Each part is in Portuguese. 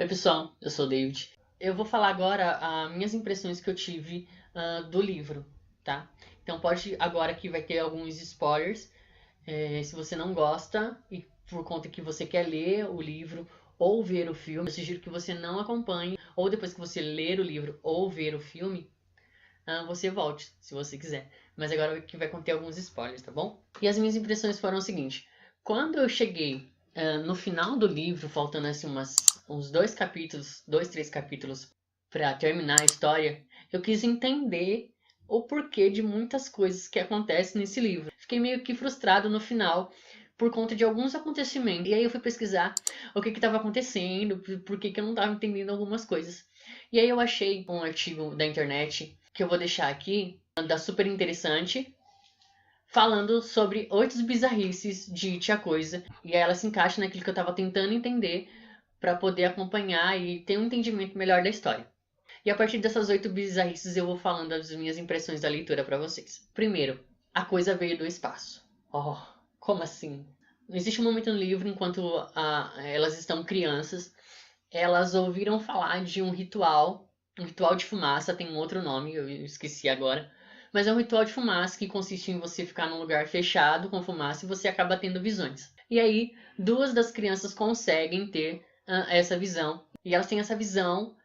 Oi pessoal, eu sou o David. Eu vou falar agora as minhas impressões que eu tive do livro, tá? Então pode agora que vai ter alguns spoilers. Se você não gosta e por conta que você quer ler o livro ou ver o filme, eu sugiro que você não acompanhe, ou depois que você ler o livro ou ver o filme, você volte, se você quiser. Mas agora que vai conter alguns spoilers, tá bom? E as minhas impressões foram o seguinte: quando eu cheguei no final do livro, faltando assim uns dois, três capítulos para terminar a história, eu quis entender o porquê de muitas coisas que acontecem nesse livro. Fiquei meio que frustrado no final por conta de alguns acontecimentos. E aí eu fui pesquisar o que estava acontecendo, por que eu não estava entendendo algumas coisas. E aí eu achei um artigo da internet que eu vou deixar aqui, da Super Interessante, falando sobre 8 bizarrices de Tia Coisa. E aí ela se encaixa naquilo que eu estava tentando entender para poder acompanhar e ter um entendimento melhor da história. E a partir dessas 8 bizarrices eu vou falando as minhas impressões da leitura para vocês. Primeiro, a coisa veio do espaço. Oh, como assim? Existe um momento no livro, enquanto elas estão crianças, elas ouviram falar de um ritual de fumaça, tem um outro nome, eu esqueci agora, mas é um ritual de fumaça que consiste em você ficar num lugar fechado com fumaça e você acaba tendo visões. E aí, duas das crianças conseguem ter essa visão, e elas têm essa visão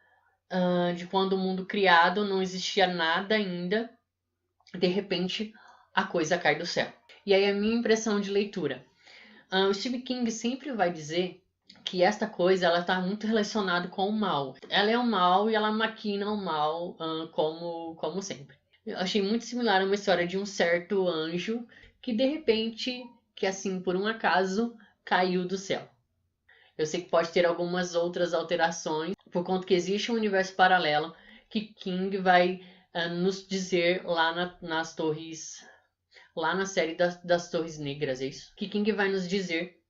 de quando o mundo criado não existia nada ainda, de repente a coisa cai do céu. E aí a minha impressão de leitura. O Stephen King sempre vai dizer que esta coisa ela está muito relacionada com o mal. Ela é o mal e ela maquina o mal como sempre. Eu achei muito similar a uma história de um certo anjo que de repente, que assim por um acaso, caiu do céu. Eu sei que pode ter algumas outras alterações, por conta que existe um universo paralelo que King vai nos dizer nas torres, lá na série das Torres Negras, é isso? Que King vai nos dizer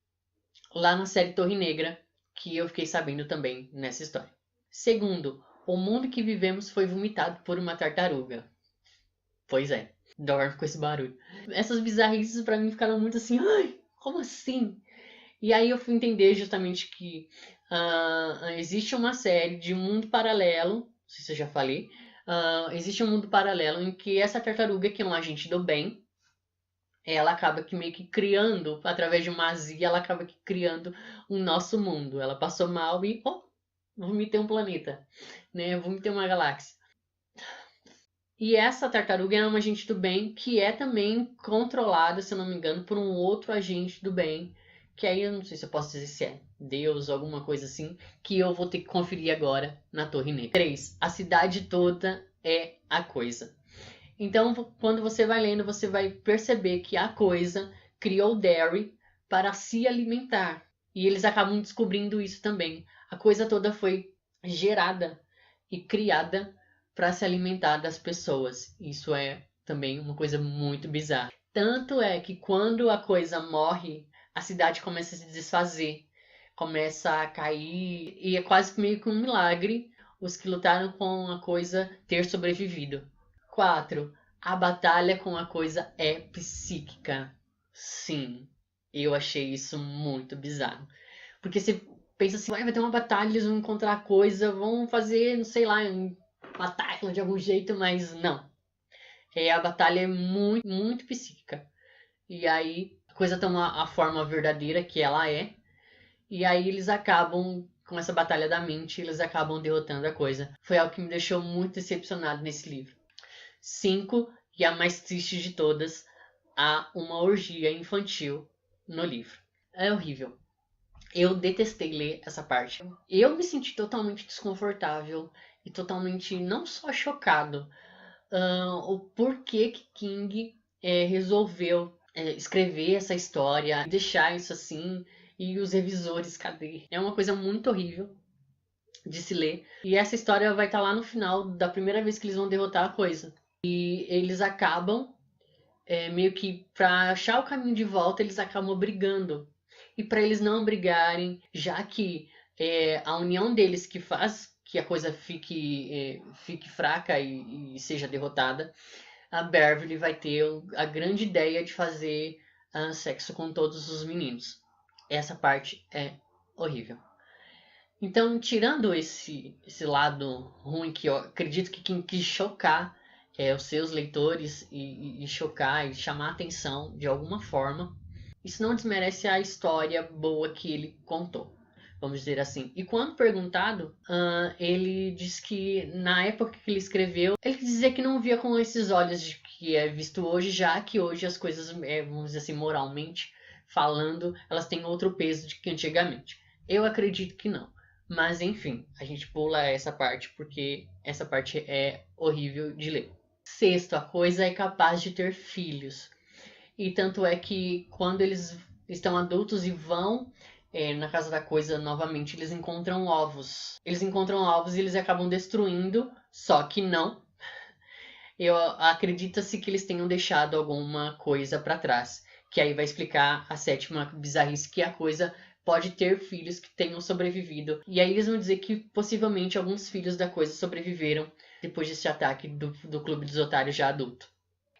lá na série Torre Negra, que eu fiquei sabendo também nessa história. Segundo, o mundo que vivemos foi vomitado por uma tartaruga. Pois é, dorme com esse barulho. Essas bizarrices pra mim ficaram muito assim, ai, como assim? E aí eu fui entender justamente que existe uma série de um mundo paralelo, não sei se eu já falei, existe um mundo paralelo em que essa tartaruga, que é um agente do bem, ela acaba que meio que criando, através de uma azia, ela acaba que criando um nosso mundo. Ela passou mal e, vomitei um planeta, né? Vomitei uma galáxia. E essa tartaruga é uma agente do bem que é também controlada, se eu não me engano, por um outro agente do bem. Que aí eu não sei se eu posso dizer se é Deus ou alguma coisa assim, que eu vou ter que conferir agora na Torre Negra. 3. A cidade toda é a coisa. Então, quando você vai lendo, você vai perceber que a coisa criou Derry para se alimentar. E eles acabam descobrindo isso também. A coisa toda foi gerada e criada para se alimentar das pessoas. Isso é também uma coisa muito bizarra. Tanto é que quando a coisa morre, a cidade começa a se desfazer, começa a cair, e é quase meio que um milagre os que lutaram com a coisa ter sobrevivido. 4. A batalha com a coisa é psíquica. Sim, eu achei isso muito bizarro. Porque você pensa assim, vai ter uma batalha, eles vão encontrar a coisa, vão fazer, não sei lá, matar ela de algum jeito, mas não. A batalha é muito, muito psíquica. E aí a coisa toma a forma verdadeira que ela é. E aí eles acabam, com essa batalha da mente, eles acabam derrotando a coisa. Foi algo que me deixou muito decepcionado nesse livro. 5. E a mais triste de todas, há uma orgia infantil no livro. É horrível. Eu detestei ler essa parte. Eu me senti totalmente desconfortável e totalmente não só chocado, o porquê que King resolveu escrever essa história, deixar isso assim, e os revisores, cadê? É uma coisa muito horrível de se ler. E essa história vai estar lá no final da primeira vez que eles vão derrotar a coisa. E eles acabam, meio que para achar o caminho de volta, eles acabam brigando. E para eles não brigarem, já que a união deles que faz que a coisa fique fraca e seja derrotada, a Beverly vai ter a grande ideia de fazer sexo com todos os meninos. Essa parte é horrível. Então, tirando esse lado ruim que eu acredito que quem quis chocar os seus leitores e chocar e chamar a atenção de alguma forma, isso não desmerece a história boa que ele contou, vamos dizer assim. E quando perguntado, ele diz que na época que ele escreveu, ele dizia que não via com esses olhos de que é visto hoje, já que hoje as coisas, vamos dizer assim, moralmente falando, elas têm outro peso do que antigamente. Eu acredito que não. Mas enfim, a gente pula essa parte porque essa parte é horrível de ler. Sexto, a coisa é capaz de ter filhos. E tanto é que quando eles estão adultos e vão na casa da coisa novamente, eles encontram ovos. Eles encontram ovos e eles acabam destruindo, só que não. Eu acredita-se que eles tenham deixado alguma coisa para trás, que aí vai explicar a sétima bizarrice, que a coisa pode ter filhos que tenham sobrevivido. E aí eles vão dizer que possivelmente alguns filhos da coisa sobreviveram depois desse ataque do Clube dos Otários já adulto.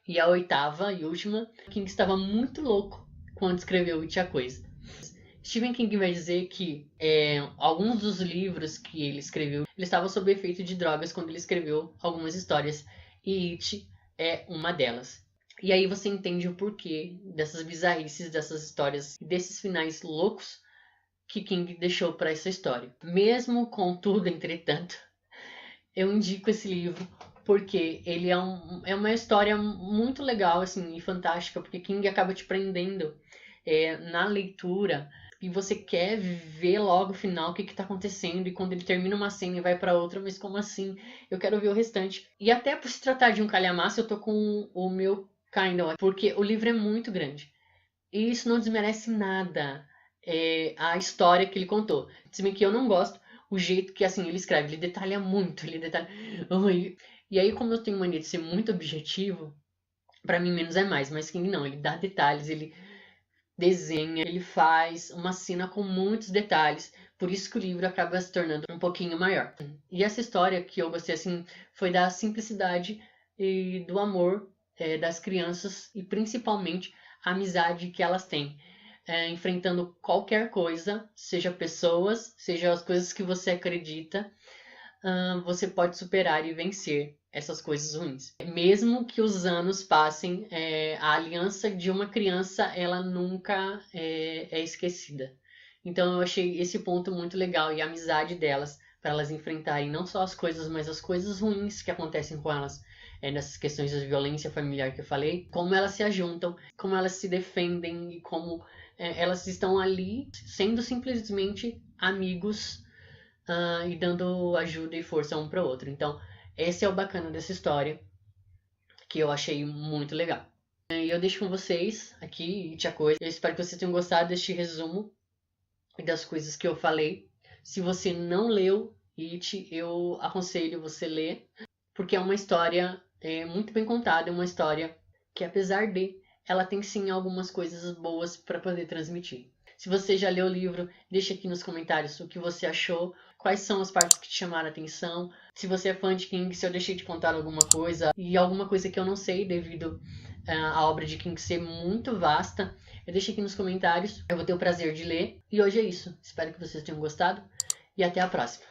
E a oitava e última, King estava muito louco quando escreveu It, a Coisa. Stephen King vai dizer que alguns dos livros que ele escreveu, ele estava sob efeito de drogas quando ele escreveu algumas histórias, e It é uma delas. E aí você entende o porquê dessas bizarrices, dessas histórias, desses finais loucos que King deixou para essa história. Mesmo contudo, entretanto, eu indico esse livro porque ele é uma história muito legal assim, e fantástica, porque King acaba te prendendo na leitura e você quer ver logo o final, o que está acontecendo, e quando ele termina uma cena e vai para outra, mas como assim? Eu quero ver o restante. E até por se tratar de um calhamaço, eu tô com o meu Kindle, porque o livro é muito grande. E isso não desmerece nada a história que ele contou. Se bem que eu não gosto o jeito que assim ele escreve, ele detalha muito, ele detalha. E aí, como eu tenho mania de ser muito objetivo, pra mim menos é mais, mas King não, ele dá detalhes, ele desenha, ele faz uma cena com muitos detalhes, por isso que o livro acaba se tornando um pouquinho maior. E essa história que eu gostei assim foi da simplicidade e do amor das crianças e principalmente a amizade que elas têm. Enfrentando qualquer coisa, seja pessoas, seja as coisas que você acredita, você pode superar e vencer essas coisas ruins. Mesmo que os anos passem, a aliança de uma criança ela nunca é esquecida. Então eu achei esse ponto muito legal e a amizade delas para elas enfrentarem não só as coisas, mas as coisas ruins que acontecem com elas. Nessas questões de violência familiar que eu falei, como elas se ajuntam, como elas se defendem e como elas estão ali sendo simplesmente amigos e dando ajuda e força um para o outro. Então, esse é o bacana dessa história, que eu achei muito legal. E eu deixo com vocês aqui, It, a Coisa. Eu espero que vocês tenham gostado deste resumo e das coisas que eu falei. Se você não leu It, eu aconselho você ler, porque é uma história muito bem contada, é uma história que, apesar de, ela tem sim algumas coisas boas para poder transmitir. Se você já leu o livro, deixa aqui nos comentários o que você achou, quais são as partes que te chamaram a atenção, se você é fã de King, se eu deixei de contar alguma coisa e alguma coisa que eu não sei devido à obra de King ser muito vasta, eu deixo aqui nos comentários, eu vou ter o prazer de ler. E hoje é isso, espero que vocês tenham gostado e até a próxima.